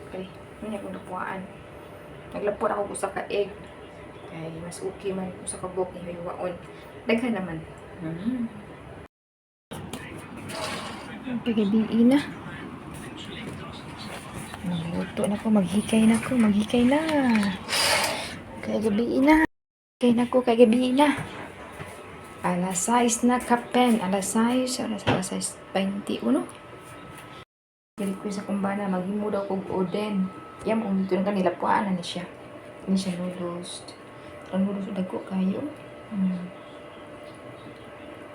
kay hindi akong lapuan. Naglapot ako sa ka egg. Kay mas okay man sa kabok ni hiwaon. Daghan naman. Pagabi na. Magluto na ko, maghikay na ko, maghikay na. Kagabi na. Kay na ko, kagabi na. Alas 6 na kapen. Alas 6, alas 21. Dili ko sa kumbana, maghimo daw kog oden. Kaya mo umito na kanila puaan na siya. Ini siya noodles. Ang noodles dagko kayo.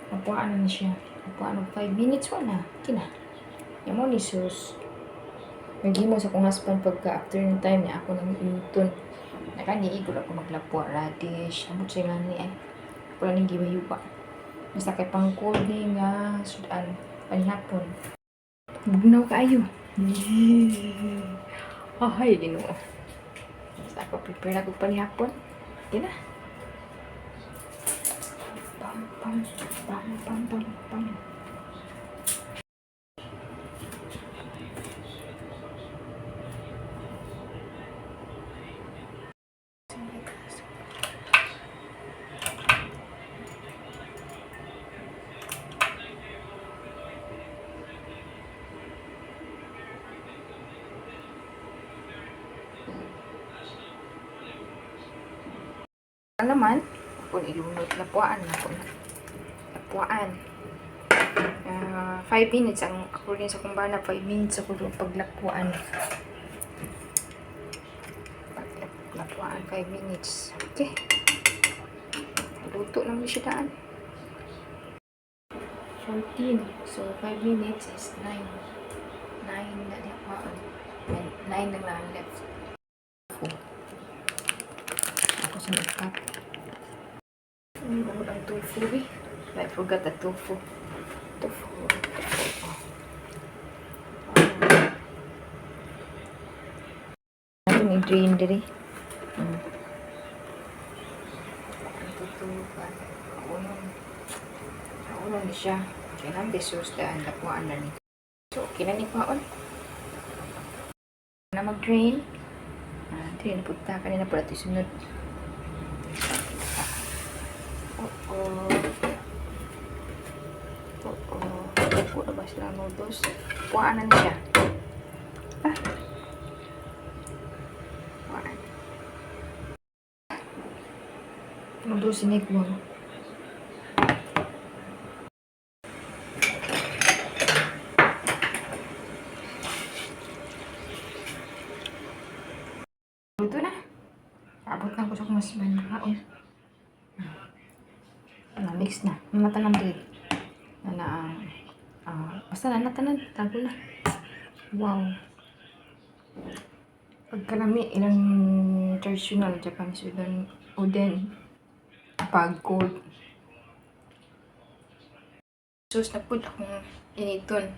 Napuaan na siya. Napuaan og 5 minutes wala. Kina. Yan mo ni sus. Naghimo sa kong husband pagka afternoon time niya ako nang imuton. Nakaniigol ako maglapwa radish. Amot siya nga ni wala ning gibayuba. Basta kay pang-cold nga sudan panhapon. Bugnaw kaayo. Ay, Ginoo. Basta ako prepare na ko panhapon. Kina. Pam pam pam pam pam pam. Ano naman, kung ilunod, lapuan na ko. Lapuan. 5 minutes ang ako rin sa kumbana, 5 minutes ako doon paglapuan. Paglapuan, 5 minutes. Okay. Luto naman siya daan. 14. So, 5 minutes is 9. 9 na lapuan. 9 na lang left. Ako sa nagkap. Bangod ang tofu eh. I forgot the tofu. Tofu. Ito may drain diri. Tutukan. Kaunon siya. Kaya lang besos daan. Lapuan na ni. So, okay na ni paon. Na mag-drain. Drain na punta. Kanina po natin sunod. Ako na ba sila noodles? Puaanan siya. Puaan. Noodles sinigwang. Luto na. Abot lang ko sa kung mas banakaon. Mix na. Matanan dito. Basta na natanan. Tago na. Wow. Pagkalami, ilang traditional Japanese oden. Pag cold. Sus na po akong initon.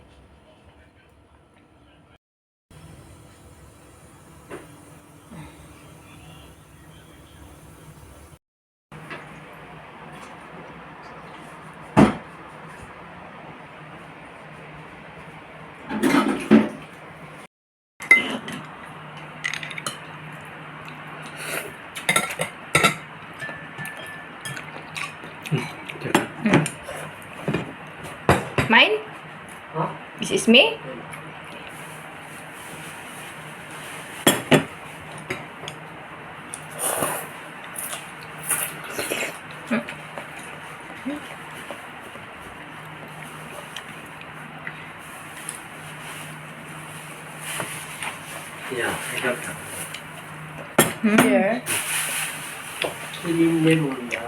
Mine? Huh? This is me? Yeah, I got that. Here. Hindi meron na.